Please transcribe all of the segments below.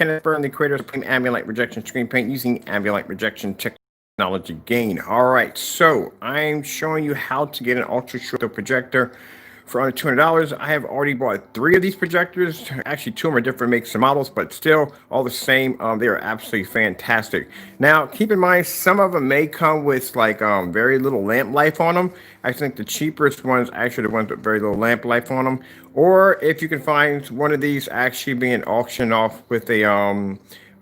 Kenneth Byrne, the creator of Supreme Ambient Light Rejection Screen Paint using ambient light rejection technology gain. All right, so I'm showing you how to get an ultra short projector for under $200. I have already bought 3 of these projectors. Actually, 2 of them are different makes and models, but still all the same. They are absolutely fantastic. Now, keep in mind, some of them may come with like very little lamp life on them. I think the cheapest ones actually the ones with very little lamp life on them. Or if you can find one of these actually being auctioned off with a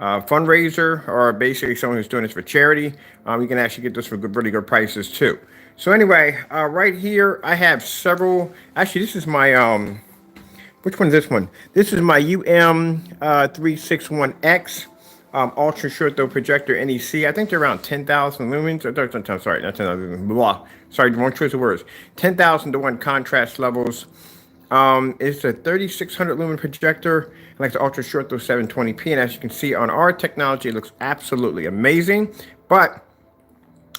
fundraiser or basically someone who's doing this for charity, you can actually get this for good, really good prices too. So anyway, right here I have several. Actually, this is my which one is this one? This is my UM361X ultra short throw projector NEC. I think they're around 10,000 lumens. Sorry, not 10,000. Blah. Sorry, wrong choice of words. 10,000 to 1 contrast levels. It's a 3600 lumen projector, like the ultra short throw 720p. And as you can see on our technology, it looks absolutely amazing. But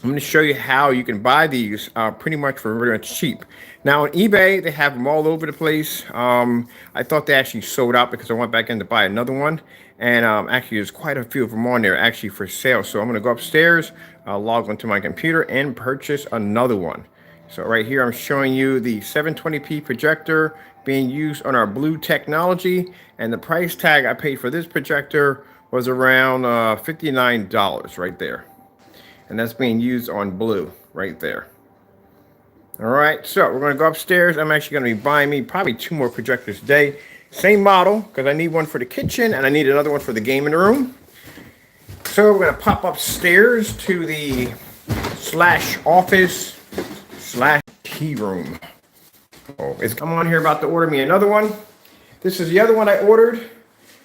I'm going to show you how you can buy these pretty much for really much cheap. Now on eBay, they have them all over the place. I thought they actually sold out because I went back in to buy another one. And actually, there's quite a few of them on there actually for sale. So I'm going to go upstairs, log onto my computer, and purchase another one. So right here, I'm showing you the 720p projector being used on our blue technology. And the price tag I paid for this projector was around $59 right there. And that's being used on blue right there. All right, so we're going to go upstairs. I'm actually going to be buying me probably 2 more projectors today. Same model, because I need one for the kitchen and I need another one for the gaming room. So we're going to pop upstairs to the /office/tea room. Oh, I'm on here about to order me another one. This is the other one I ordered.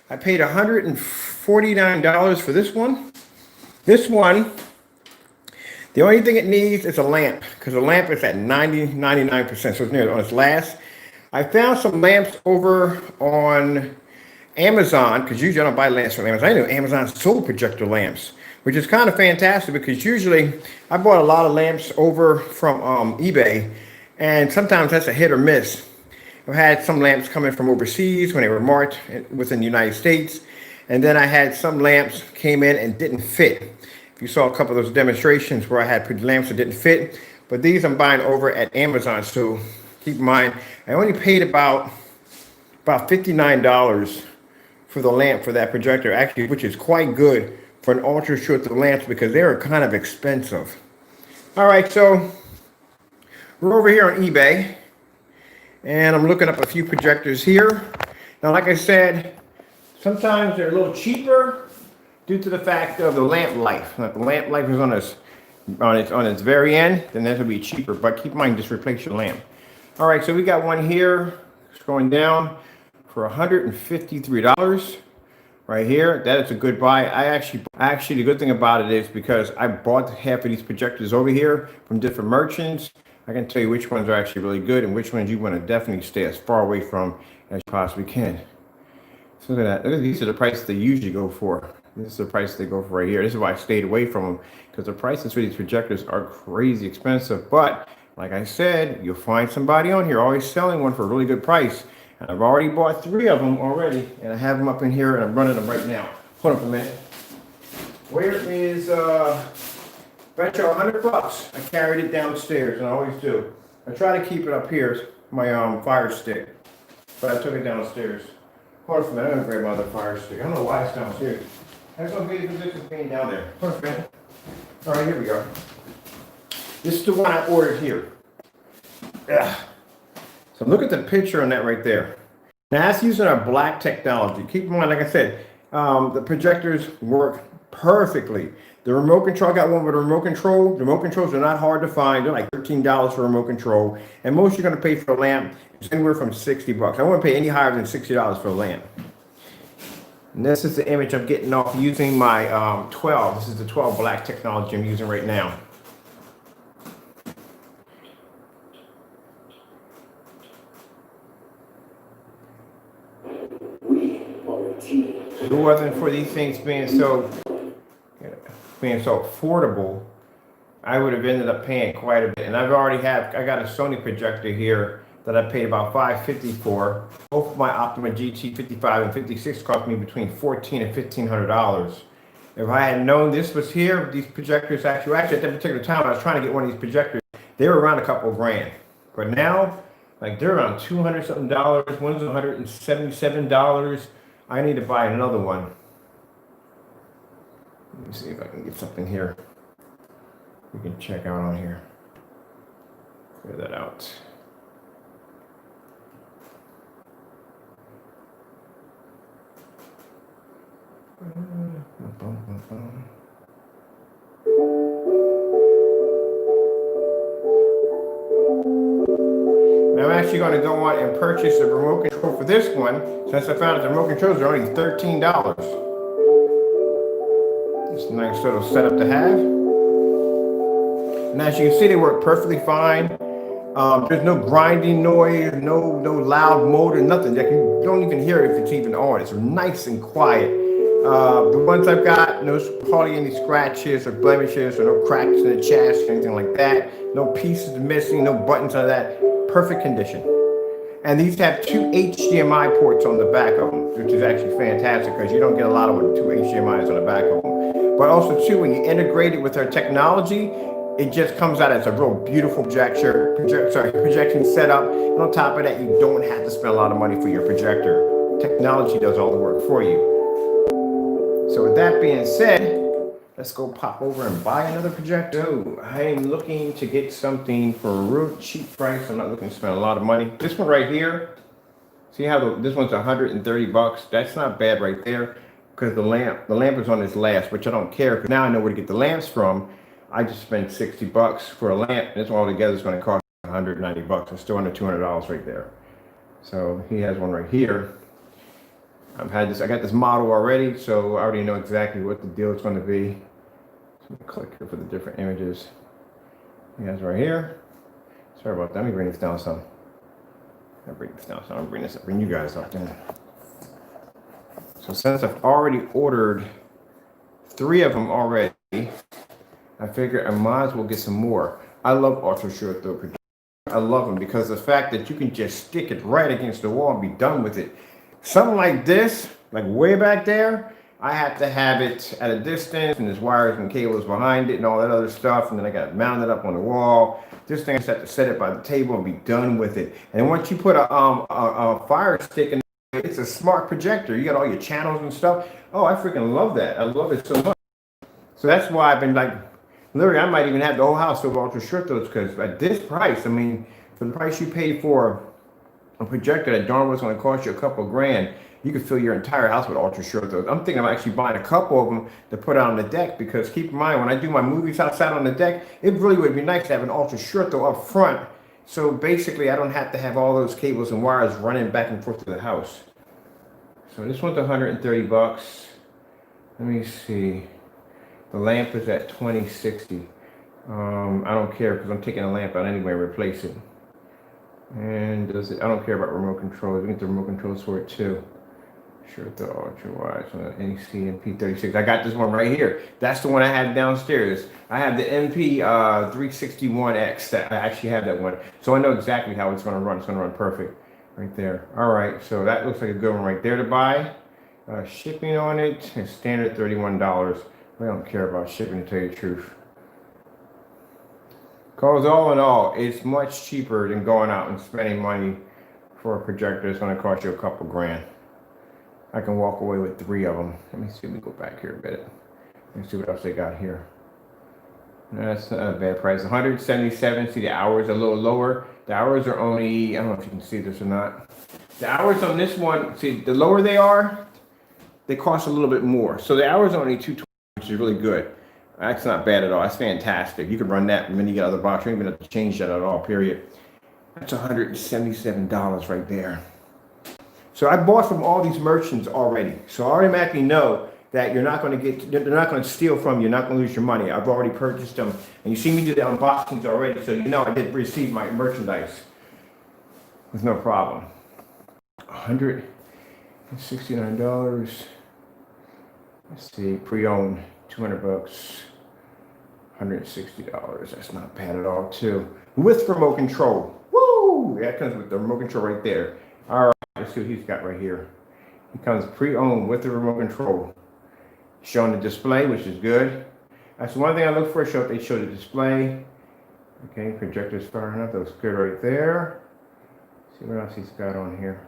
I paid $149 for this one. This one, the only thing it needs is a lamp, because the lamp is at 99%, so it's near on its last. I found some lamps over on Amazon, because usually I don't buy lamps from Amazon. I know Amazon sold projector lamps, which is kind of fantastic, because usually I bought a lot of lamps over from eBay, and sometimes that's a hit or miss. I've had some lamps coming from overseas when they were marked within the United States, and then I had some lamps came in and didn't fit. If you saw a couple of those demonstrations where I had lamps that didn't fit, but these I'm buying over at Amazon. So keep in mind, I only paid about $59 for the lamp for that projector, actually, which is quite good for an ultra short throw lamps because they are kind of expensive. All right, so we're over here on eBay, and I'm looking up a few projectors here. Now, like I said, sometimes they're a little cheaper due to the fact of the lamp life. If the lamp life is on its very end, then that will be cheaper. But keep in mind, just replace your lamp. All right, so we got one here. It's going down for $153 right here. That is a good buy. Actually, the good thing about it is because I bought half of these projectors over here from different merchants. I can tell you which ones are actually really good and which ones you want to definitely stay as far away from as you possibly can. So look at that. These are the prices they usually go for. This is the price they go for right here. This is why I stayed away from them, because the prices for these projectors are crazy expensive. But like I said, you'll find somebody on here always selling one for a really good price. And I've already bought 3 of them already, and I have them up in here, and I'm running them right now. Hold up a minute. Where is bet you $100? I carried it downstairs, and I always do. I try to keep it up here, my fire stick, but I took it downstairs. Hold up a minute. I'm gonna grab my other fire stick. I don't know why it's downstairs. That's what made the position being down there. Perfect. All right, here we go. This is the one I ordered here. Yeah. So look at the picture on that right there. Now that's using our black technology. Keep in mind, like I said, the projectors work perfectly. The remote control, I got one with a remote control. The remote controls are not hard to find. They're like $13 for a remote control. And most you're gonna pay for a lamp is anywhere from $60. I wouldn't pay any higher than $60 for a lamp. And this is the image I'm getting off using my 12. This is the 12 black technology I'm using right now. If it wasn't for these things being so affordable, I would have ended up paying quite a bit. And I got a Sony projector here that I paid about $550 for. Both of my Optima GT 55 and 56 cost me between $1,400 and $1,500. If I had known this was here, these projectors actually at that particular time, I was trying to get one of these projectors. They were around a couple of grand. But now, like they're around $200 something. One's $177. I need to buy another one. Let me see if I can get something here. We can check out on here. Clear that out. Now I'm actually going to go on and purchase a remote control for this one, since I found that the remote controls are only $13. It's a nice little setup to have. And as you can see, they work perfectly fine. There's no grinding noise, no loud motor, nothing. Like you don't even hear it if it's even on. It's nice and quiet. The ones I've got, no hardly any scratches or blemishes or no cracks in the chassis or anything like that. No pieces missing, no buttons on that. Perfect condition. And these have 2 HDMI ports on the back of them, which is actually fantastic because you don't get a lot of 2 HDMIs on the back of them. But also too, when you integrate it with our technology, it just comes out as a real beautiful projection setup. And on top of that, you don't have to spend a lot of money for your projector. Technology does all the work for you. So with that being said, let's go pop over and buy another projector. I am looking to get something for a real cheap price. I'm not looking to spend a lot of money. This one right here, see how this one's $130. That's not bad right there, because the lamp is on this last, which I don't care, because now I know where to get the lamps from. I just spent $60 for a lamp, and this one altogether is going to cost $190. It's still under $200 right there. So he has one right here. I got this model already, so I already know exactly what the deal is going to be. So I'm going to click here for the different images. He has right here. Sorry about that. Let me bring this down some. I'll bring this down some. I'll bring you guys up then. So since I've already ordered 3 of them already, I figured I might as well get some more. I love ultra short throw projectors. I love them because the fact that you can just stick it right against the wall and be done with it. Something like this, like way back there, I have to have it at a distance, and there's wires and cables behind it and all that other stuff, and then I got it mounted up on the wall. This thing, I just have to set it by the table and be done with it. And once you put a fire stick in, it's a smart projector. You got all your channels and stuff. Oh, I freaking love that. I love it so much. So that's why I've been like, literally, I might even have the whole house of ultra short throws, because at this price, I mean, for the price you pay for a projector that darn was going to cost you a couple of grand, you could fill your entire house with ultra short throws. I'm thinking of actually buying a couple of them to put out on the deck, because keep in mind, when I do my movies outside on the deck, it really would be nice to have an ultra short throw up front. So basically, I don't have to have all those cables and wires running back and forth to the house. So this one's $130. Let me see. The lamp is at $20.60. I don't care, because I'm taking the lamp out anyway and replace it. And I don't care about remote controls. We get the remote controls for it too. Sure, the ultra wide NEC MP36. I got this one right here. That's the one I had downstairs. I have the MP 361X. That I actually have that one, so I know exactly how it's going to run. It's going to run perfect right there. All right, so that looks like a good one right there to buy. Shipping on it is standard $31. I don't care about shipping, to tell you the truth. Because all in all, it's much cheaper than going out and spending money for a projector. It's going to cost you a couple grand. I can walk away with 3 of them. Let me see. Let me go back here a bit. Let me see what else they got here. That's not a bad price. 177. See, the hours are a little lower. The hours are only, I don't know if you can see this or not. The hours on this one, see, the lower they are, they cost a little bit more. So the hours are only $220, which is really good. That's not bad at all. That's fantastic. You can run that, and then you get other box. You don't even have to change that at all, period. That's $177 right there. So I bought from all these merchants already. So I automatically know that they're not going to steal from you. You're not going to lose your money. I've already purchased them. And you see me do the unboxings already, so you know I did receive my merchandise with no problem. $169. Let's see, pre-owned. $200, $160. That's not bad at all, too. With remote control. Woo! Ooh, that comes with the remote control right there. All right, let's see what he's got right here. He comes pre-owned with the remote control. Showing the display, which is good. That's one thing I look for. Show if they show the display. Okay, projector's firing up. That was good right there. See what else he's got on here.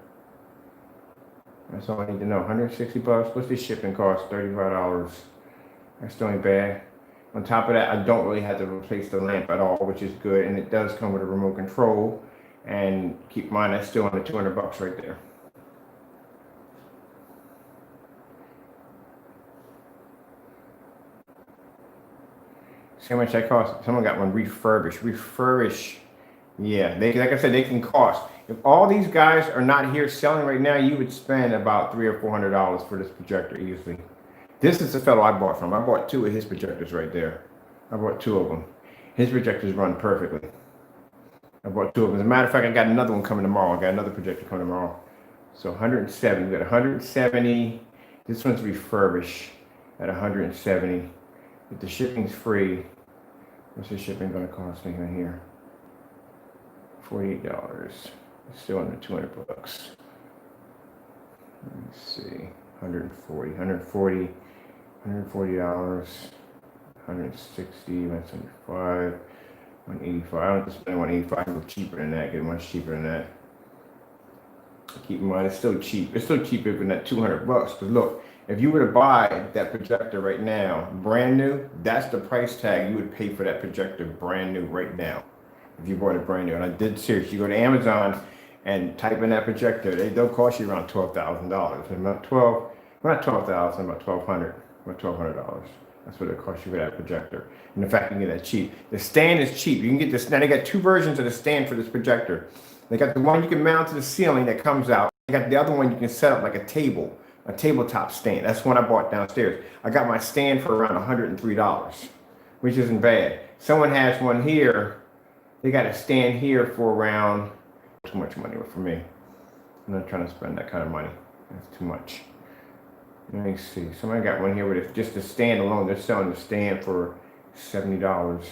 That's all I need to know. 160 bucks. What's the shipping cost? $35. That's still ain't bad. On top of that, I don't really have to replace the lamp at all, which is good. And it does come with a remote control. And keep in mind, that's still under 200 bucks right there. See how much that cost? Someone got one refurbished. Refurbish. Yeah, like I said, they can cost. If all these guys are not here selling right now, you would spend about $300 or $400 for this projector easily. This is the fellow I bought from. I bought 2 of his projectors right there. I bought 2 of them. His projectors run perfectly. I bought 2 of them. As a matter of fact, I got another one coming tomorrow. I got another projector coming tomorrow. So 170. We got 170. This one's refurbished at 170. If the shipping's free, what's the shipping going to cost me in here? $48. It's still under 200 bucks. Let me see. $140. $140. $160. 175. 185. I don't have to spend 185. I can go cheaper than that. Get much cheaper than that. Keep in mind, it's still cheap. It's still cheaper than that 200 bucks. Because look, if you were to buy that projector right now, brand new, that's the price tag you would pay for that projector brand new right now. If you bought it brand new. And I did seriously, you go to Amazon and type in that projector, they'll cost you around $12,000. About 12, well, not 12,000, about 1,200, about $1,200. That's what it costs you for that projector. And in fact, you can get that cheap. The stand is cheap. You can get this. Now they got 2 versions of the stand for this projector. They got the one you can mount to the ceiling that comes out. They got the other one you can set up like a table, a tabletop stand. That's one I bought downstairs. I got my stand for around $103, which isn't bad. Someone has one here. They got a stand here for around, too much money for me. I'm not trying to spend that kind of money. That's too much. Let me see. Somebody got one here with just the stand alone. They're selling the stand for $70.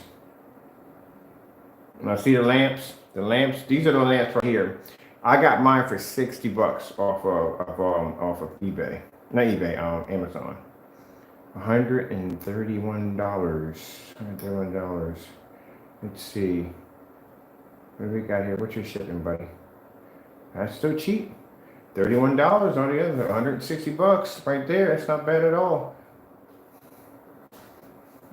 And I see the lamps. The lamps. These are the lamps right here. I got mine for 60 bucks off of eBay. Not eBay. Amazon. $131. $131. Let's see. What do we got here? What's your shipping, buddy? That's still cheap. $31 on the other. 160 bucks right there. That's not bad at all.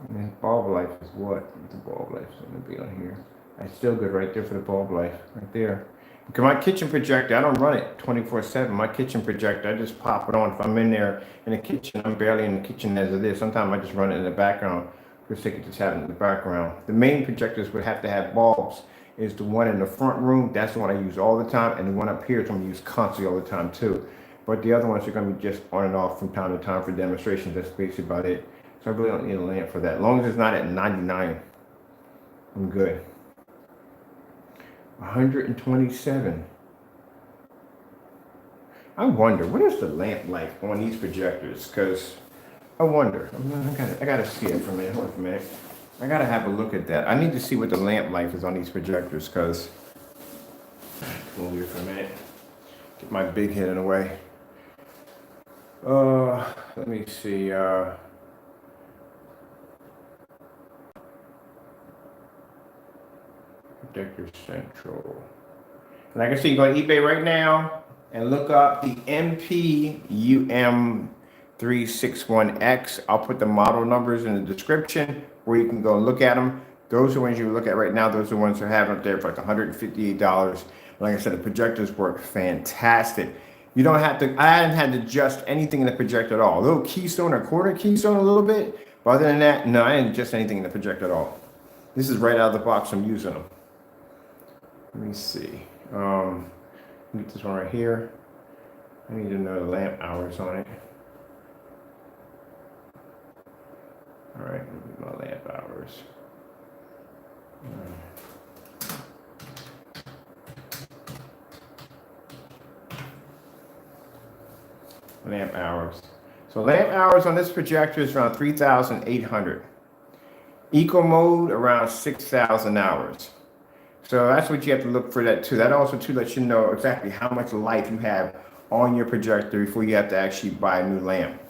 And then bulb life is what? The bulb life is going to be on here. That's still good right there for the bulb life. Right there. Because my kitchen projector, I don't run it 24/7. My kitchen projector, I just pop it on. If I'm in there in the kitchen, I'm barely in the kitchen as it is. Sometimes I just run it in the background. For the sake of just having it in the background. The main projectors would have to have bulbs. Is the one in the front room. That's the one I use all the time. And the one up here is going to use constantly all the time too. But the other ones are going to be just on and off from time to time for demonstrations. That's basically about it. So I really don't need a lamp for that. As long as it's not at 99, I'm good. 127. I wonder, what is the lamp life on these projectors? Because I wonder. I gotta see it for a minute. Hold on for a minute. I gotta have a look at that. I need to see what the lamp life is on these projectors, because hold here for a minute. Get my big head in the way. Let me see. Projector Central. Like I said, you go to eBay right now and look up the MPUM361X. I'll put the model numbers in the description where you can go and look at them. Those are the ones you look at right now. Those are the ones they're having up there for like $158. Like I said, the projectors work fantastic. You don't have to, I haven't had to adjust anything in the projector at all. A little keystone or quarter keystone a little bit. But other than that, no, I didn't adjust anything in the projector at all. This is right out of the box. I'm using them. Let me see. Get this one right here. I need to know the lamp hours on it. All right, my lamp hours. Lamp hours. So lamp hours on this projector is around 3,800. Eco mode around 6,000 hours. So that's what you have to look for that too. That also too lets you know exactly how much life you have on your projector before you have to actually buy a new lamp.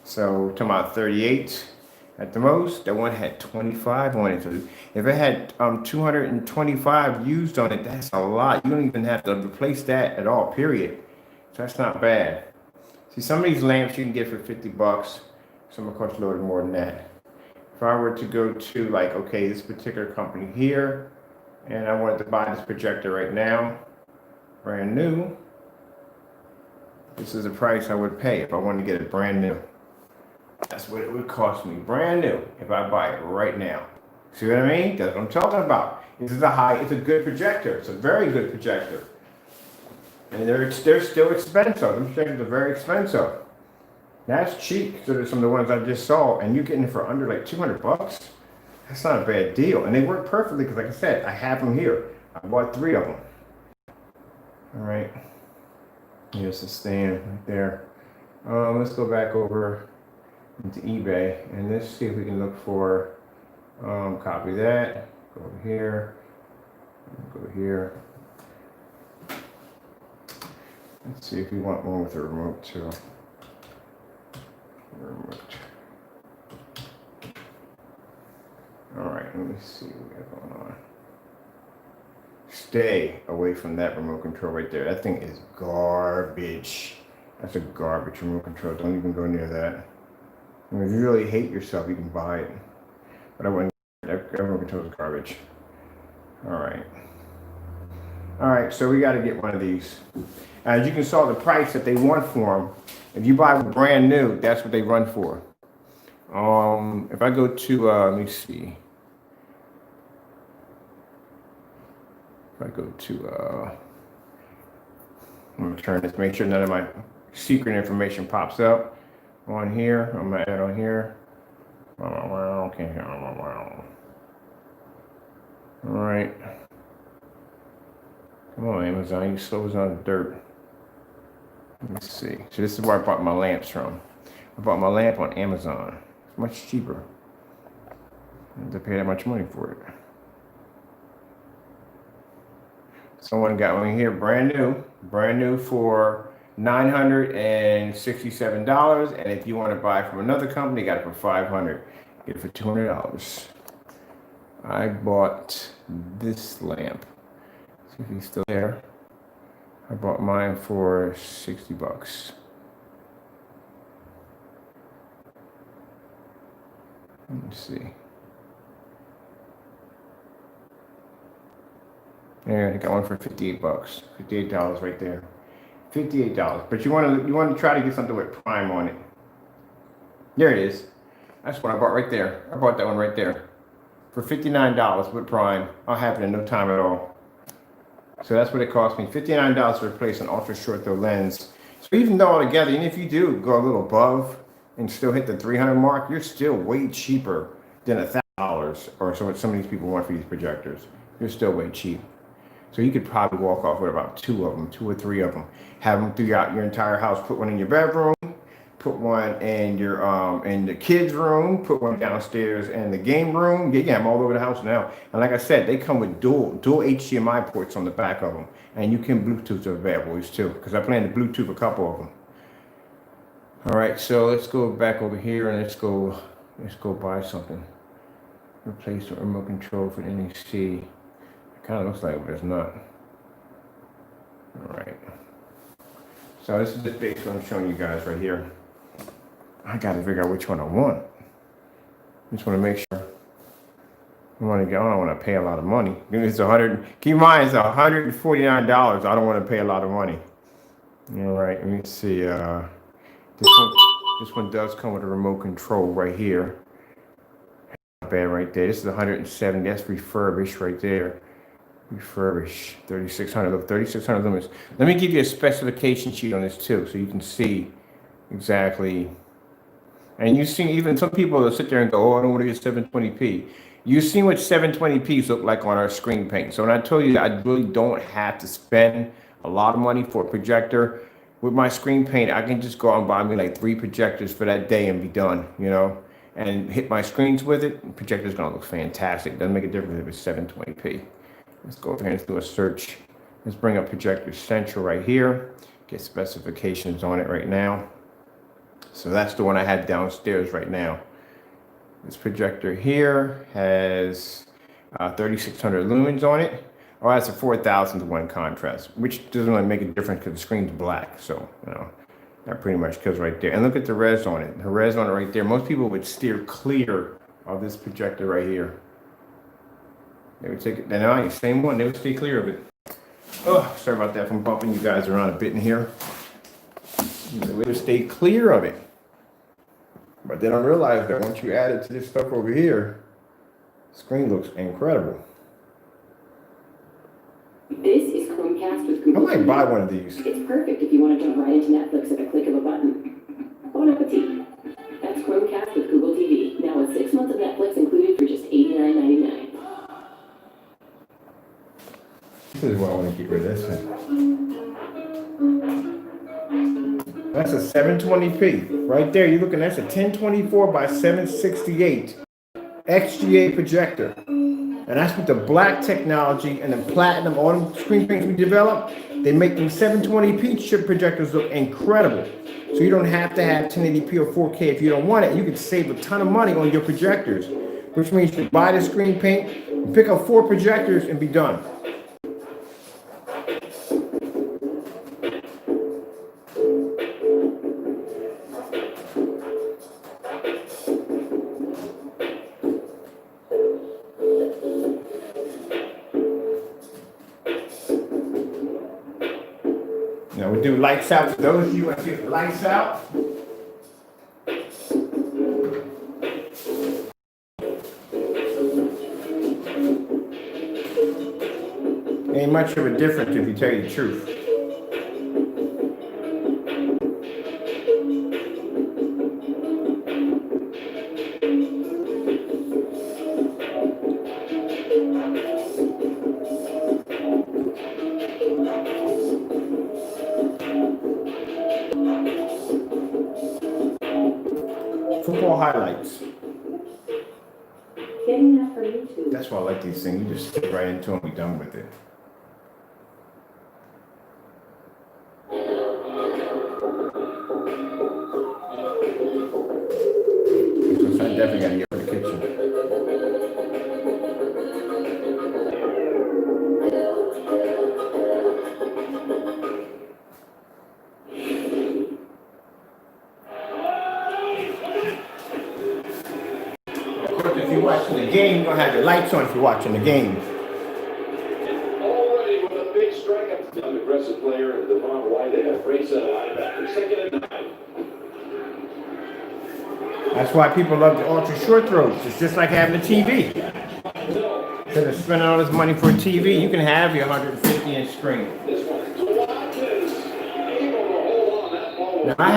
So talking about 38 at the most, that one had 25 on it. So if it had 225 used on it, that's a lot. You don't even have to replace that at all, period. So that's not bad. See, some of these lamps you can get for 50 bucks. Some will cost a little more than that. If I were to go to like, okay, this particular company here, and I wanted to buy this projector right now, brand new, this is the price I would pay if I wanted to get it brand new. That's what it would cost me, brand new, if I buy it right now. See what I mean? That's what I'm talking about. This is it's a good projector. It's a very good projector. And they're still expensive. Them projectors are very expensive. That's cheap considering some of the ones I just saw, and you're getting it for under like 200 bucks. That's not a bad deal. And they work perfectly because, like I said, I have them here. I bought 3 of them. All right. Here's the stand right there. Let's go back over into eBay and let's see if we can look for, copy that, go over here, go here. Let's see if we want one with a remote too. Remote. All right, let me see what we got going on. Stay away from that remote control right there. That thing is garbage. That's a garbage remote control. Don't even go near that. I mean, if you really hate yourself, you can buy it. But I wouldn't. That remote control is garbage. All right. All right, so we got to get one of these. As you can saw the price that they want for them. If you buy brand new, that's what they run for. If I go to, let me see. If I go to, I'm gonna turn this, make sure none of my secret information pops up on here. I'm gonna add on here. Okay. All right. Come on, Amazon, you slow as on the dirt. Let me see. So this is where I bought my lamps from. I bought my lamp on Amazon. It's much cheaper. I don't have to pay that much money for it. Someone got one here, brand new for $967. And if you want to buy from another company, got it for $500. Get it for $200. I bought this lamp. See if he's still there. I bought mine for 60 bucks. Let me see. There, I got one for 58 bucks. $58 right there. $58. But you want to try to get something with Prime on it. There it is. That's what I bought right there. I bought that one right there for $59 with Prime. I'll have it in no time at all. So that's what it cost me, $59 to replace an ultra short throw lens. So even though altogether, even if you do go a little above and still hit the 300 mark, you're still way cheaper than $1,000 or so what some of these people want for these projectors. You're still way cheap. So you could probably walk off with about 2 of them, 2 or 3 of them. Have them throughout your entire house. Put one in your bedroom, put one in your in the kids' room, put one downstairs in the game room. Yeah, I'm all over the house now. And like I said, they come with dual HDMI ports on the back of them, and you can Bluetooth the bad boys too, because I plan to Bluetooth a couple of them. All right, so let's go back over here and let's go buy something. Replace the remote control for the NEC. It kind of looks like it, but it's not. All right. So this is the base one I'm showing you guys right here. I got to figure out which one I want. Just want to make sure. I don't want to pay a lot of money. It's keep in mind, it's $149. I don't want to pay a lot of money. All right, let me see. This one does come with a remote control right here. Not bad right there. This is 170. That's refurbished right there. Refurbished 3600. Look, 3600 lumens. Let me give you a specification sheet on this too, so you can see exactly. And you see, even some people will sit there and go, "Oh, I don't want to get 720p." You've seen what 720p's look like on our screen paint. So when I told you that I really don't have to spend a lot of money for a projector, with my screen paint, I can just go out and buy me like 3 projectors for that day and be done, you know, and hit my screens with it. The projector's gonna look fantastic. Doesn't make a difference if it's 720p. Let's go over here and do a search. Let's bring up projector central right here. Get specifications on it right now. So that's the one I had downstairs right now. This projector here has 3,600 lumens on it. Oh, that's a 4,000 to 1 contrast, which doesn't really make a difference because the screen's black. So, you know, that pretty much kills right there. And look at the res on it. The res on it right there. Most people would steer clear of this projector right here. They would take it, the same one, they would stay clear of it. Oh, sorry about that from bumping you guys around a bit in here. They would stay clear of it. But they don't realize that once you add it to this stuff over here, the screen looks incredible. This is Chromecast with Google. I might buy one of these. It's perfect if you want to jump right into Netflix at a click of a button. Bon appetit. That's Chromecast with Google TV. Now with 6 months of Netflix included for just $89.99. This is why I want to get rid of this thing. That's a 720p. Right there, you're looking, that's a 1024 by 768 XGA projector. And that's with the black technology and the platinum, all the screen prints we developed, they make them 720p chip projectors look incredible. So you don't have to have 1080p or 4K if you don't want it. You can save a ton of money on your projectors, which means you buy the screen paint, pick up 4 projectors and be done. Now we do lights out for those of you who want to get the lights out. Ain't much of a difference if you tell you the truth. Football highlights. Getting that from YouTube. That's why I like these things. You just stick right into them and be done with it. So I definitely got to get for the kitchen. If you're watching the game, you're going to have your lights on if you're watching the game. Already with a big strike, an aggressive player, Devon White, they have race at linebacker, 2nd and 9. That's why people love the ultra short throws. It's just like having a TV. Instead of spending all this money for a TV, you can have your 150-inch screen. This one to Watkins, able to hold on that ball. Now I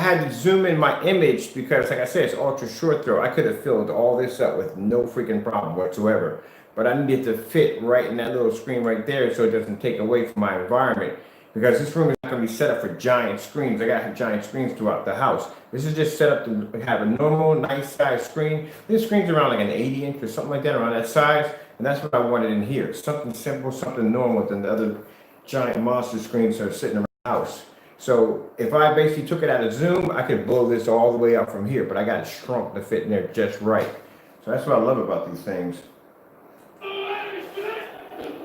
had to zoom in my image because, like I said, it's ultra short throw. I could have filled all this up with no freaking problem whatsoever. But I needed to fit right in that little screen right there so it doesn't take away from my environment. Because this room is not going to be set up for giant screens. I got to have giant screens throughout the house. This is just set up to have a normal, nice size screen. This screen's around like an 80-inch or something like that, around that size. And that's what I wanted in here. Something simple, something normal than the other giant monster screens that are sitting around the house. So if I basically took it out of zoom, I could blow this all the way up from here. But I got it shrunk to fit in there just right. So that's what I love about these things.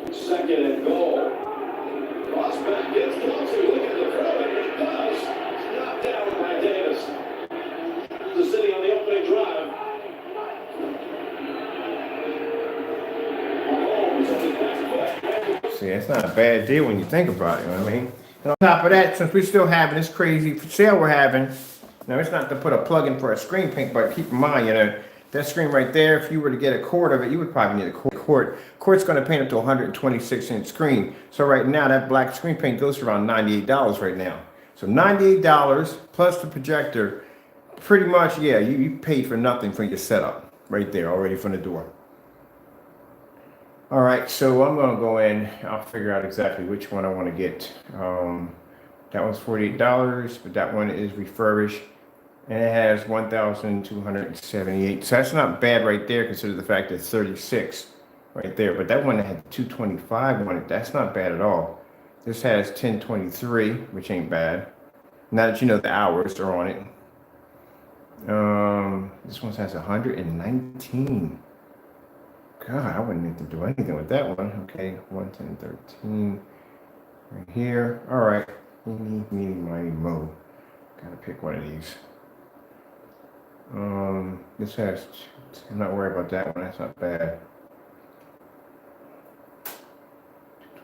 2nd and goal. Crossback gets closer. Look at the throw. And it does. Knocked down by Davis. The City on the opening drive. Mahomes on his back foot. See, it's not a bad deal when you think about it, you know what I mean? And on top of that, since we're still having this crazy sale we're having, now it's not to put a plug in for a screen paint, but keep in mind, you know, that screen right there, if you were to get a quart of it, you would probably need a quart. Quart's going to paint up to a 126-inch screen. So right now, that black screen paint goes for around $98 right now. So $98 plus the projector, pretty much, yeah, you paid for nothing for your setup right there, already from the door. All right, so I'm going to go in. I'll figure out exactly which one I want to get. That one's $48, but that one is refurbished. And it has 1,278. So that's not bad right there, considering the fact that it's 36. right there. But that one had 225 on it. That's not bad at all. This has 1023, which ain't bad. Now that you know the hours are on it. This one has 119. God, I wouldn't need to do anything with that one. Okay, 11013 right here. All right, meeny, miny, mo. Gotta pick one of these. This has. I'm not worried about that one. That's not bad.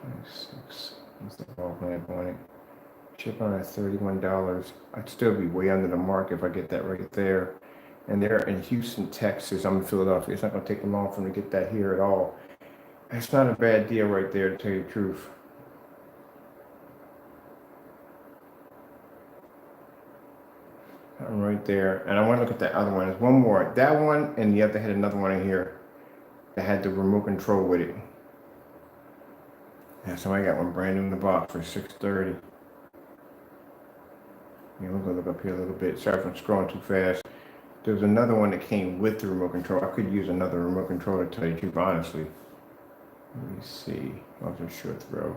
26. What's the ball lamp on it? Chip on at $31. I'd still be way under the mark if I get that right there. And they're in Houston, Texas. I'm in Philadelphia. It's not going to take them long for them to get that here at all. That's not a bad deal right there, to tell you the truth. I'm right there. And I want to look at that other one. There's one more. That one, and the other had another one in here that had the remote control with it. Yeah, somebody got one brand new in the box for $630. Yeah, we're gonna look up here a little bit. Sorry if I'm scrolling too fast. There's another one that came with the remote control. I could use another remote control to tell you the truth, honestly. Let me see. I'll just short throw.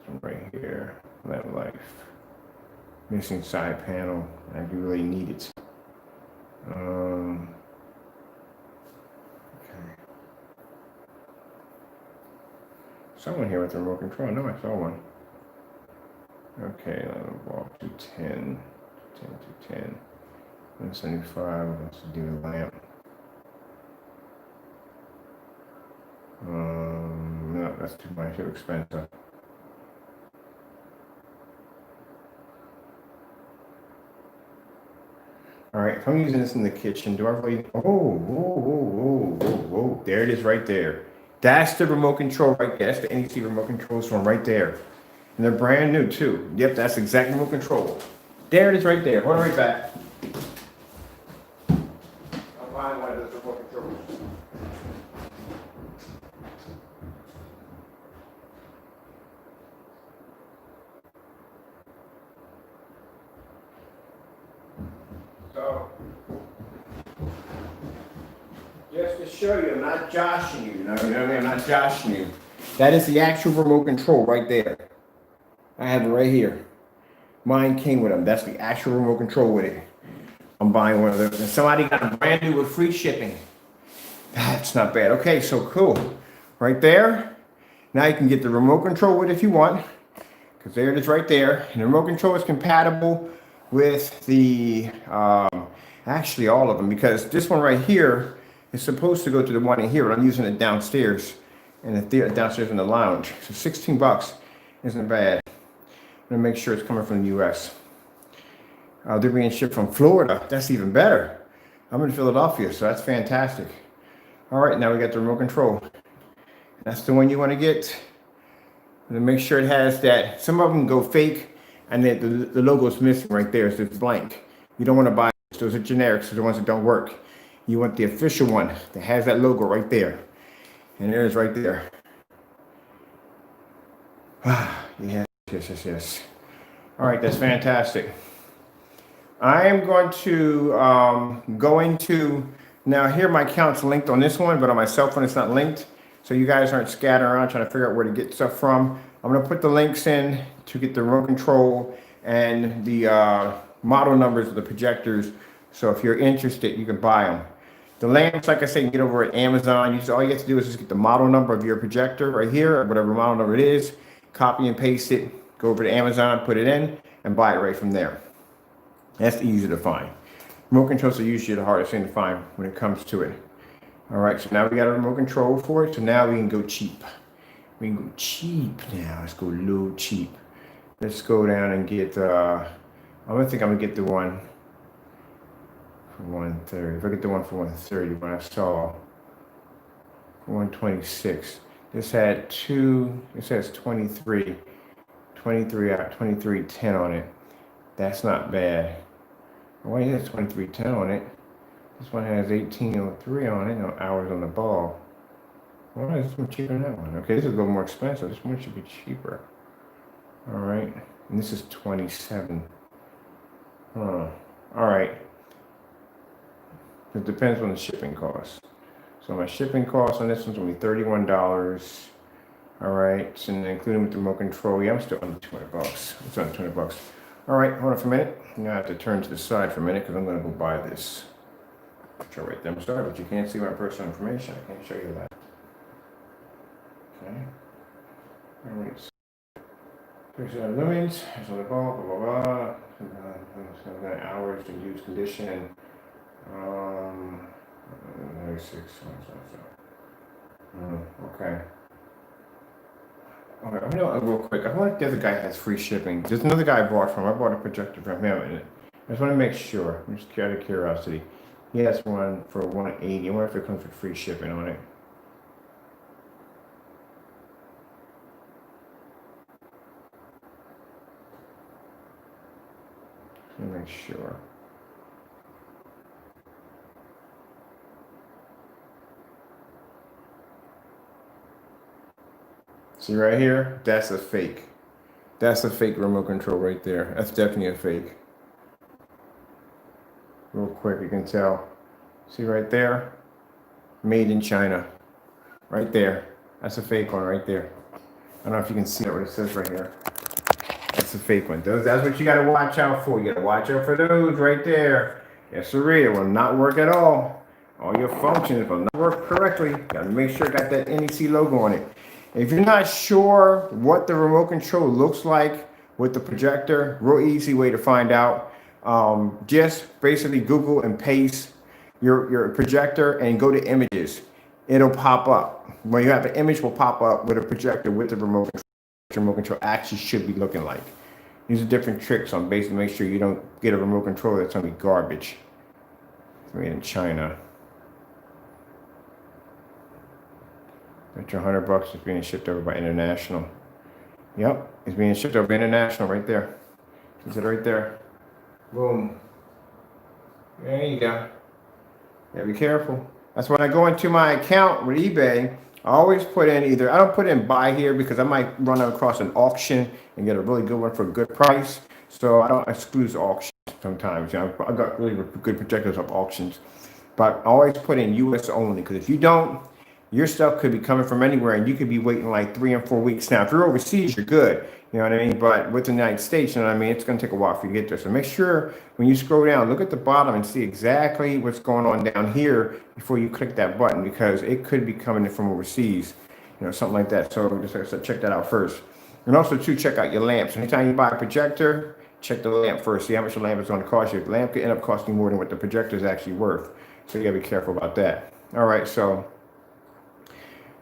This one right here. Lamp life. Missing side panel. I do really need it. Okay. Someone here with the remote control. No, I saw one. Okay, walk to 10 to 10, 175, let's do the lamp. No, that's too much, too expensive. All right, if I'm using this in the kitchen, do I really, whoa, there it is right there. That's the remote control right there. That's the NEC remote controls from right there. And they're brand new too. Yep, that's exact remote control. There it is right there. Hold on right back. I'll find one of those remote controls. So, just to show you, I'm not joshing you. You know what I mean? I'm not joshing you. That is the actual remote control right there. I have it right here. Mine came with them. That's the actual remote control with it. I'm buying one of those. And somebody got a brand new with free shipping. That's not bad. Okay, so cool. Right there. Now you can get the remote control with it if you want. Because there it is right there. And the remote control is compatible with the, actually all of them. Because this one right here is supposed to go to the one in here. But I'm using it downstairs. And the downstairs in the lounge. So $16 isn't bad. I'm gonna make sure it's coming from the US. They're being shipped from Florida. That's even better. I'm in Philadelphia, so that's fantastic. All right, now we got the remote control. That's the one you want to get. And make sure it has that. Some of them go fake, and then the logo's missing right there. So it's blank. You don't want to buy those. Those are generics. Those are the ones that don't work. You want the official one that has that logo right there. And there it is right there. Yeah. Yes. All right, that's fantastic. I am going to go into, now here my account's linked on this one, but on my cell phone it's not linked. So you guys aren't scattering around trying to figure out where to get stuff from. I'm gonna put the links in to get the remote control and the model numbers of the projectors. So if you're interested, you can buy them. The lamps, like I said, you can get over at Amazon. All you have to do is just get the model number of your projector right here, whatever model number it is, copy and paste it, go over to Amazon, put it in, and buy it right from there. That's easy to find. Remote controls are usually the hardest thing to find when it comes to it. All right, so now we got a remote control for it, so now we can go cheap. We can go cheap now. Let's go low cheap. Let's go down and get, I'm gonna get the one for 130. If I get the one for 130, when I saw 126, this had two, it says 23 out, 2310 on it. That's not bad. Why is it 2310 on it? This one has 1803 on it, no hours on the ball. Why is this one cheaper than that one? Okay, this is a little more expensive. This one should be cheaper. All right, and this is 27. All right. It depends on the shipping cost. So my shipping cost on this one's only $31. All right, so then including with the remote control, yeah, I'm still under $200. It's under $200. All right, hold on for a minute. Now I have to turn to the side for a minute because I'm gonna go buy this. Show right there. I'm sorry, but you can't see my personal information. I can't show you that. Okay. All right. There's lumens. There's on the ball. Blah blah blah. Hours to use condition. 96. Okay. Okay, I'm gonna real quick. I wonder if the other guy has free shipping. There's another guy I bought from. I bought a projector from him, and I just want to make sure. I'm just out of curiosity. He has one for 180. I wonder if it comes with free shipping on it. Let me make sure. See right here? That's a fake. That's a fake remote control right there. That's definitely a fake. Real quick, you can tell. See right there? Made in China. Right there. That's a fake one right there. I don't know if you can see what it says right here. That's a fake one. That's what you got to watch out for. You got to watch out for those right there. Yes, sir. It will not work at all. All your functions will not work correctly. Got to make sure it got that NEC logo on it. If you're not sure what the remote control looks like with the projector, real easy way to find out. Just basically Google and paste your projector and go to images. It'll pop up. When you have an image, will pop up with a projector with the remote control. Remote control actually should be looking like. These are different tricks on basically make sure you don't get a remote control that's gonna be garbage. It's made in China. That's your $100 is being shipped over by International. Yep, it's being shipped over by International right there. Is it right there? Boom. There you go. Yeah, be careful. That's when I go into my account with eBay. I always put in either, I don't put in buy here because I might run across an auction and get a really good one for a good price. So I don't exclude auctions sometimes. You know, I got really good projectors off auctions. But I always put in US only because if you don't, your stuff could be coming from anywhere and you could be waiting like 3 and 4 weeks. Now, if you're overseas, you're good. You know what I mean? But with the United States, you know what I mean? It's going to take a while for you to get there. So make sure when you scroll down, look at the bottom and see exactly what's going on down here before you click that button because it could be coming in from overseas, you know, something like that. So just check that out first. And also, too, check out your lamps. Anytime you buy a projector, check the lamp first. See how much the lamp is going to cost you. The lamp could end up costing more than what the projector is actually worth. So you got to be careful about that. All right, so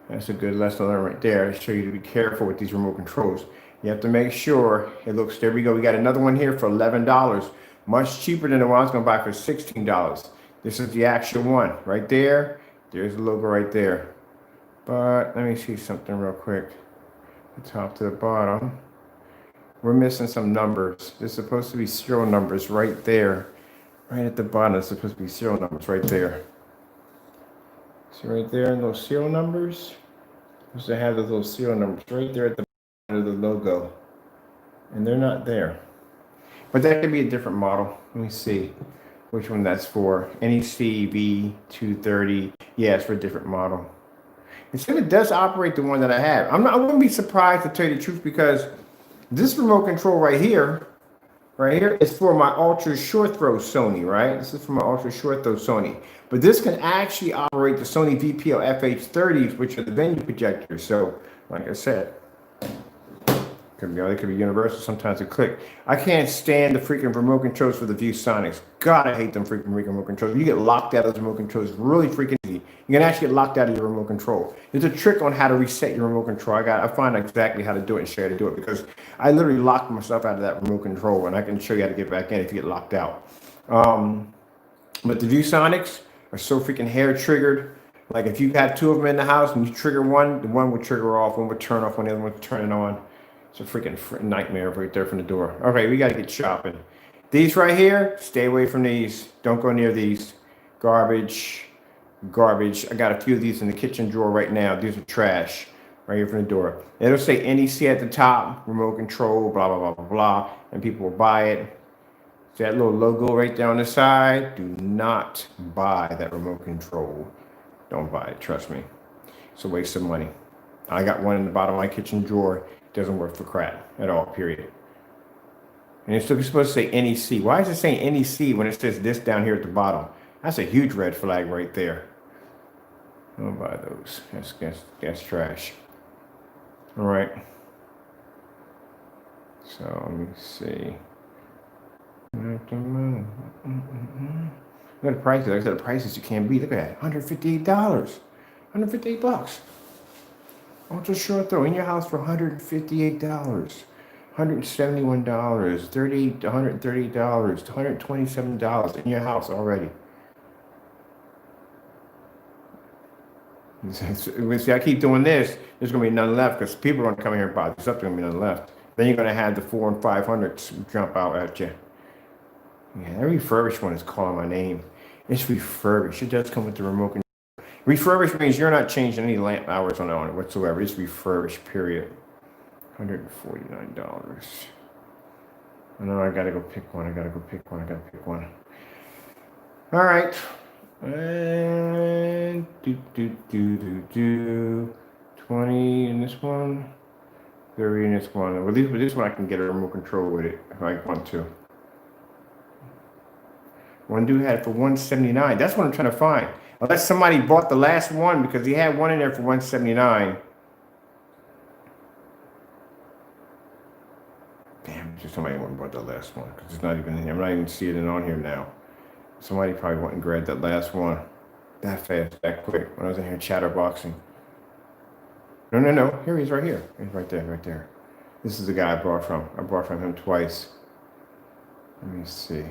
that's a good lesson to learn right there to show you to be careful with these remote controls. You have to make sure it looks, there we go. We got another one here for $11, much cheaper than the one I was going to buy for $16. This is the actual one right there. There's the logo right there. But let me see something real quick. The top to the bottom. We're missing some numbers. There's supposed to be serial numbers right there. Right at the bottom, there's supposed to be serial numbers right there. See right there in those serial numbers? Supposed to have those little serial numbers right there at the bottom of the logo. And they're not there. But that could be a different model. Let me see which one that's for. NEC V230. Yeah, it's for a different model. It said it does operate the one that I have. I wouldn't be surprised to tell you the truth because this remote control right here is for my ultra short throw Sony, right? This is for my ultra short throw Sony. But this can actually operate the Sony VPL FH30s, which are the venue projectors. So, like I said, they could be universal. Sometimes they click. I can't stand the freaking remote controls for the ViewSonics. God, I hate them freaking remote controls. You get locked out of those remote controls really freaking easy. You can actually get locked out of your remote control. There's a trick on how to reset your remote control. I find exactly how to do it and show you how to do it because I literally locked myself out of that remote control and I can show you how to get back in if you get locked out. But the ViewSonics are so freaking hair triggered. Like if you have two of them in the house and you trigger one, the one would trigger off, one would turn off, one the other one would turn it on. It's a freaking nightmare right there from the door. Okay, we got to get shopping. These right here, stay away from these. Don't go near these. Garbage. I got a few of these in the kitchen drawer right now. These are trash right here from the door. It'll say NEC at the top, remote control, blah, blah, blah, blah, blah, and people will buy it. See that little logo right there on the side? Do not buy that remote control. don't buy it. Trust me. It's a waste of money. I got one in the bottom of my kitchen drawer. It doesn't work for crap at all, period. And it's supposed to say NEC. Why is it saying NEC when it says this down here at the bottom? That's a huge red flag right there. Don't buy those. That's trash. All right. So let me see. Look at the prices. Like I said, the prices you can't beat. Look at that. $158. $158. Ultra short throw in your house for $158. $171, $130, $127 in your house already. See, I keep doing this. There's gonna be none left because people are gonna come here and buy this up. There's gonna be none left. Then you're gonna have the 400 and 500 jump out at you. Yeah, that refurbished one is calling my name. It's refurbished. It does come with the remote control. Refurbished means you're not changing any lamp hours on it whatsoever. It's refurbished, period. $149. I know I gotta go pick one. I gotta pick one. All right. And 20 in this one, 30 in this one. Well, this one I can get a remote control with it if I want to. One dude had it for $179. That's what I'm trying to find. Unless somebody bought the last one because he had one in there for $179. Damn, just somebody went and bought the last one because it's not even in here. I'm not even seeing it on here now. Somebody probably went and grabbed that last one that fast, that quick when I was in here chatterboxing. No. Here he is right here. He's right there. This is the guy I bought from. I bought from him twice. Let me see.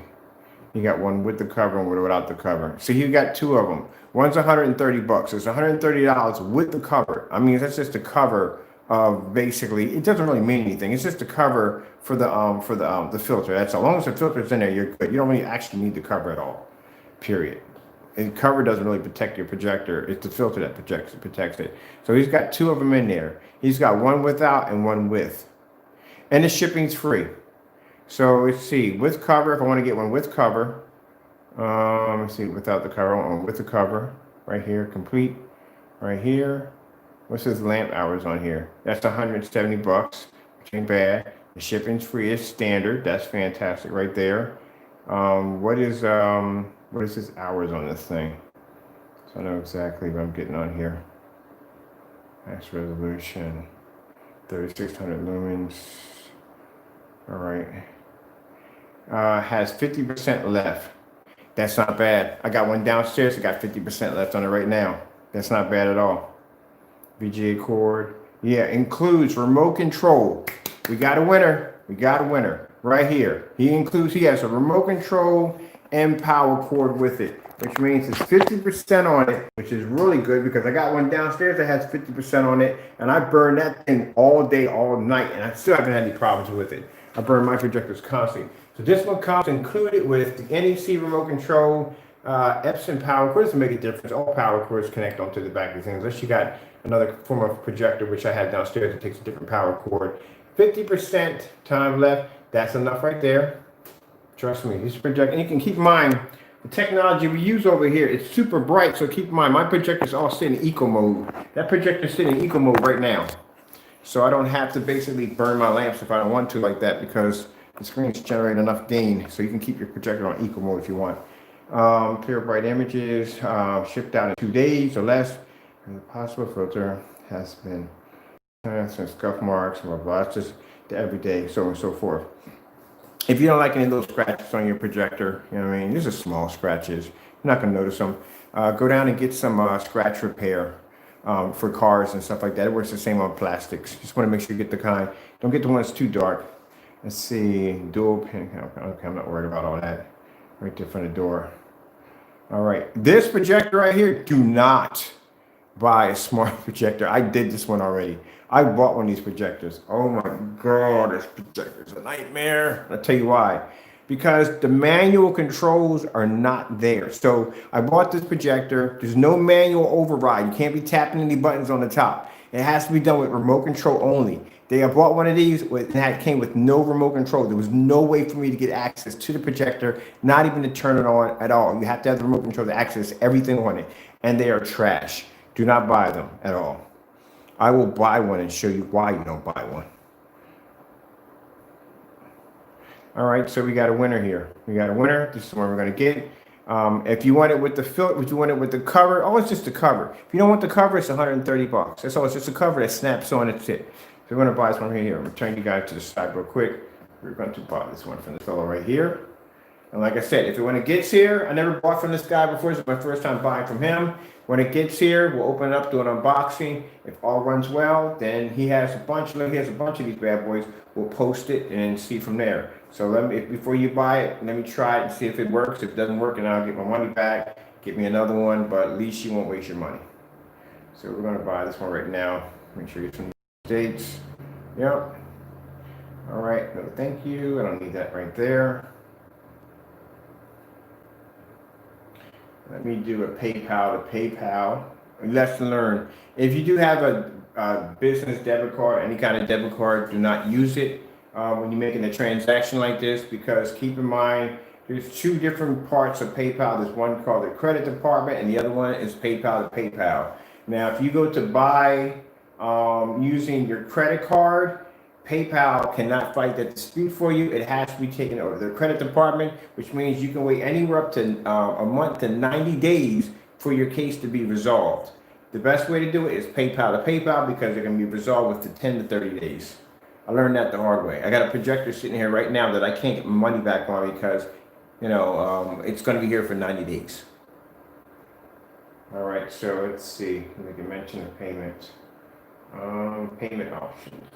He got one with the cover and one without the cover. See, he got two of them. One's $130. It's $130 with the cover. I mean, that's just the cover of basically. It doesn't really mean anything. It's just the cover for the filter. That's as long as the filter's in there, you're good. You don't really actually need the cover at all. Period. And cover doesn't really protect your projector. It's the filter that protects it. So he's got two of them in there. He's got one without and one with. And the shipping's free. So let's see, with cover, if I want to get one with cover, let's see, without the cover, I want one with the cover, right here, complete, right here. What's his lamp hours on here? That's $170, which ain't bad. The shipping's free, it's standard, that's fantastic right there. What is his hours on this thing? So I know exactly what I'm getting on here. Max resolution, 3600 lumens. All right. Has 50% left. That's not bad. I got one downstairs. I got 50% left on it right now. That's not bad at all. VGA cord. Yeah, includes remote control. We got a winner. Right here. He has a remote control and power cord with it, which means it's 50% on it, which is really good because I got one downstairs that has 50% on it, and I burn that thing all day, all night, and I still haven't had any problems with it. I burn my projectors constantly. So this one comes included with the NEC remote control, Epson power cord. Doesn't make a difference. All power cords connect onto the back of things, unless you got another form of projector, which I have downstairs that takes a different power cord. 50% time left. That's enough right there. Trust me, this projector, and you can keep in mind, the technology we use over here, it's super bright, so keep in mind, my projector's all sitting in eco mode. That projector's sitting in eco mode right now. So I don't have to basically burn my lamps if I don't want to like that because the screens generate enough gain, so you can keep your projector on eco mode if you want. Clear bright images, shipped out in 2 days or less. And the possible filter has been some scuff marks, blah, blah, it's just the everyday, so on and so forth. If you don't like any of those scratches on your projector, you know what I mean, these are small scratches. You're not going to notice them. Go down and get some scratch repair for cars and stuff like that. It works the same on plastics. Just want to make sure you get the kind. Don't get the one that's too dark. Let's see, dual pin. Okay, I'm not worried about all that. Right there in front of the door. All right, this projector right here, do not buy a smart projector. I did this one already. I bought one of these projectors. Oh my God, this projector is a nightmare. I'll tell you why. Because the manual controls are not there. So I bought this projector. There's no manual override. You can't be tapping any buttons on the top. It has to be done with remote control only. I bought one of these that came with no remote control. There was no way for me to get access to the projector, not even to turn it on at all. You have to have the remote control to access everything on it. and they are trash. Do not buy them at all. I will buy one and show you why you don't buy one. All right, so we got a winner here. We got a winner. This is the one we're gonna get. If you want it with the filter, if you want it with the cover, oh, it's just the cover. If you don't want the cover, it's 130 bucks. That's all. It's just a cover that snaps on. It's it. So we're gonna buy this one right here. I'm gonna turn you guys to the side real quick. We're going to buy this one from this fellow right here. And like I said, if it when it gets here, I never bought from this guy before. This is my first time buying from him. When it gets here, we'll open it up, do an unboxing. If all runs well, then he has a bunch. He has a bunch of these bad boys. We'll post it and see from there. So before you buy it, let me try it and see if it works. If it doesn't work, then I'll get my money back. Get me another one, but at least you won't waste your money. So we're gonna buy this one right now. Make sure it's from the States. Yep. All right. No, thank you. I don't need that right there. Let me do a PayPal to PayPal. Lesson learned. If you do have a business debit card, any kind of debit card, do not use it when you're making a transaction like this, because keep in mind, there's two different parts of PayPal. There's one called the credit department, and the other one is PayPal to PayPal. Now, if you go to buy using your credit card, PayPal cannot fight that dispute for you. It has to be taken over the credit department, which means you can wait anywhere up to a month to 90 days for your case to be resolved. The best way to do it is PayPal to PayPal, because it can be resolved within 10 to 30 days. I learned that the hard way. I got a projector sitting here right now that I can't get my money back on because, it's going to be here for 90 days. All right, so let's see. We can mention the payment. Payment options.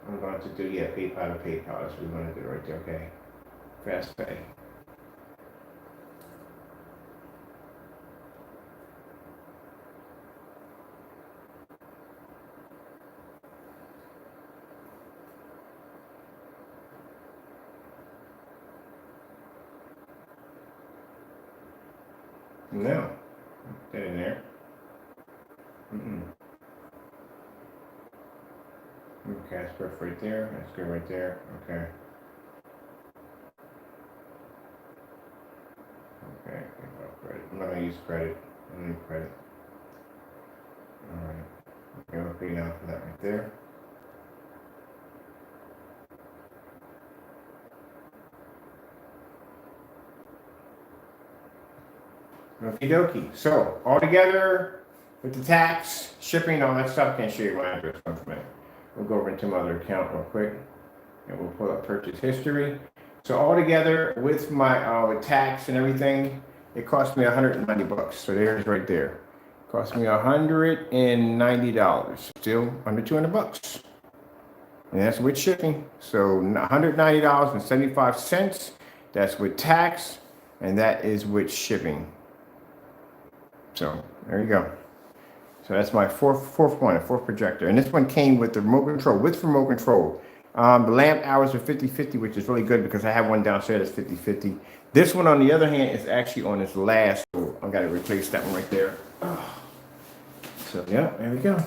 I'm going to do, PayPal to PayPal. That's what we're going to do right there, okay? Fast pay. No. Get in there. Okay, that's perfect right there. That's good right there. Okay. Okay, credit. I'm not gonna use credit. I don't need credit. Alright. Okay, we'll pay now for that right there. Okie dokie. So, all together with the tax, shipping, all that stuff, can't show you my address. We'll go over into my other account real quick, and we'll pull up purchase history. So all together with my with tax and everything, it cost me 190 bucks. So there's right there. It cost me $190. Still under 200 bucks. And that's with shipping. So $190.75. That's with tax, and that is with shipping. So there you go. So that's my fourth projector. And this one came with the remote control, The lamp hours are 50/50, which is really good because I have one downstairs that's 50/50. This one, on the other hand, is actually on its last. So I've got to replace that one right there. So yeah, there we go.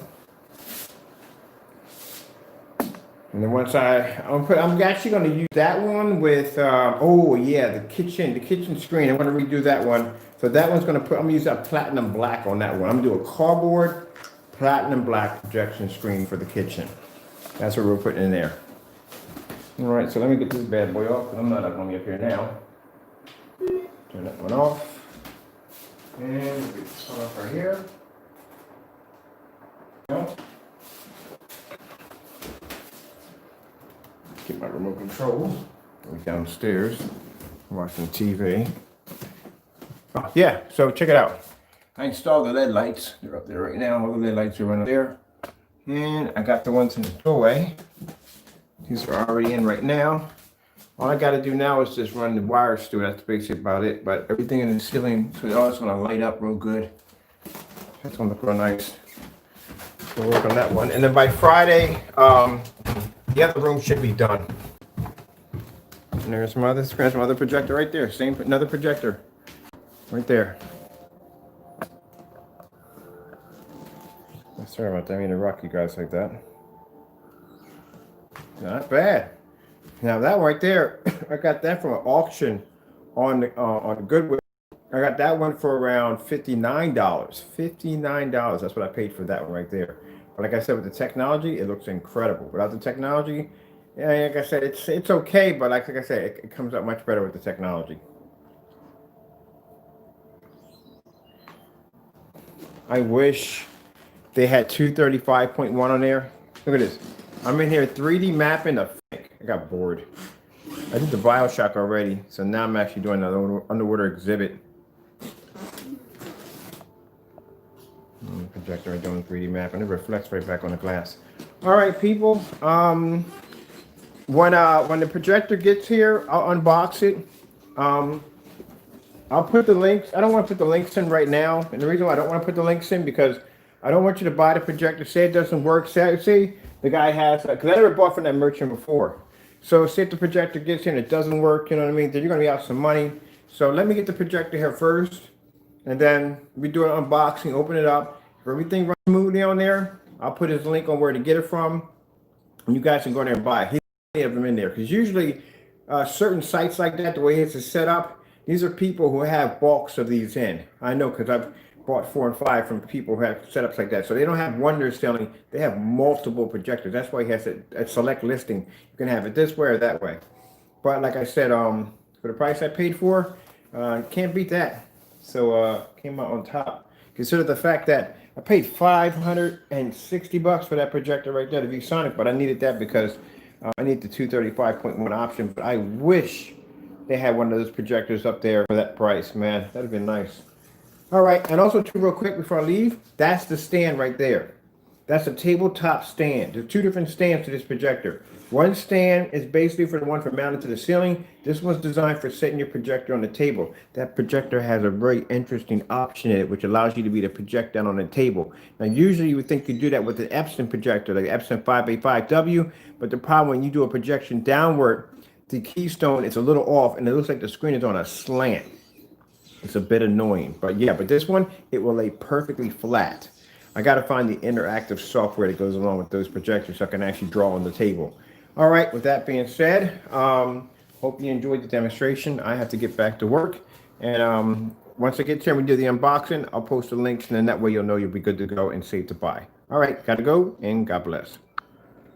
And then once I'm actually going to use that one with, the kitchen screen. I'm going to redo that one. So that one's I'm going to use that platinum black on that one. I'm going to do a cardboard platinum black projection screen for the kitchen. That's what we're putting in there. All right, so let me get this bad boy off. I'm not going to be up here now. Turn that one off. And we'll get this one off right here. Get my remote control. We're downstairs watching TV. Oh, yeah, so check it out. I installed the LED lights. They're up there right now. All the LED lights are running there. And I got the ones in the doorway. These are already in right now. All I got to do now is just run the wires through. That's basically about it. But everything in the ceiling, so all it's going to light up real good. That's going to look real nice. We'll work on that one. And then by Friday, the other room should be done. And there's some other projector right there. Another projector. Right there. Sorry about that. I mean to rock you guys like that. Not bad. Now that right there, I got that from an auction on the Goodwill. I got that one for around $59. $59. That's what I paid for that one right there. But like I said, with the technology, it looks incredible. Without the technology, yeah, like I said, it's okay, but like I said, it comes out much better with the technology. I wish they had 235.1 on there. Look at this. I'm in here 3D mapping the I got bored. I did the Bioshock already, so now I'm actually doing an underwater exhibit. Projector and doing 3D map, and it reflects right back on the glass. All right, people. When the projector gets here, I'll unbox it. I'll put the links. I don't want to put the links in right now, and the reason why I don't want to put the links in because I don't want you to buy the projector. Say it doesn't work. Say the guy has because I never bought from that merchant before. So say if the projector gets here and it doesn't work, you know what I mean? Then you're gonna be out some money. So let me get the projector here first, and then we do an unboxing, open it up. If everything runs smoothly on there, I'll put his link on where to get it from, and you guys can go there and buy it. He have them in there because usually certain sites like that, the way it's set up, these are people who have bulks of these in. I know because I've bought 4 and 5 from people who have setups like that. So they don't have one they're selling. They have multiple projectors. That's why he has a select listing. You can have it this way or that way. But like I said, for the price I paid for, can't beat that. So came out on top. Consider the fact that I paid $560 for that projector right there, the VSonic, but I needed that because I need the 235.1 option. But I wish they had one of those projectors up there for that price, man. That'd have been nice. All right, and also too real quick before I leave, that's the stand right there. That's a tabletop stand. There's 2 different stands to this projector. One stand is basically for the one for mounted to the ceiling. This one's designed for setting your projector on the table. That projector has a very interesting option in it, which allows you to be able to project down on the table. Now, usually you would think you do that with an Epson projector, like Epson 585W, but the problem when you do a projection downward, the keystone is a little off, and it looks like the screen is on a slant. It's a bit annoying, but yeah, but this one, it will lay perfectly flat. I got to find the interactive software that goes along with those projectors so I can actually draw on the table. All right, with that being said, hope you enjoyed the demonstration. I have to get back to work. And once I get here and we do the unboxing, I'll post the links, and then that way you'll know you'll be good to go and safe to buy. All right, got to go, and God bless.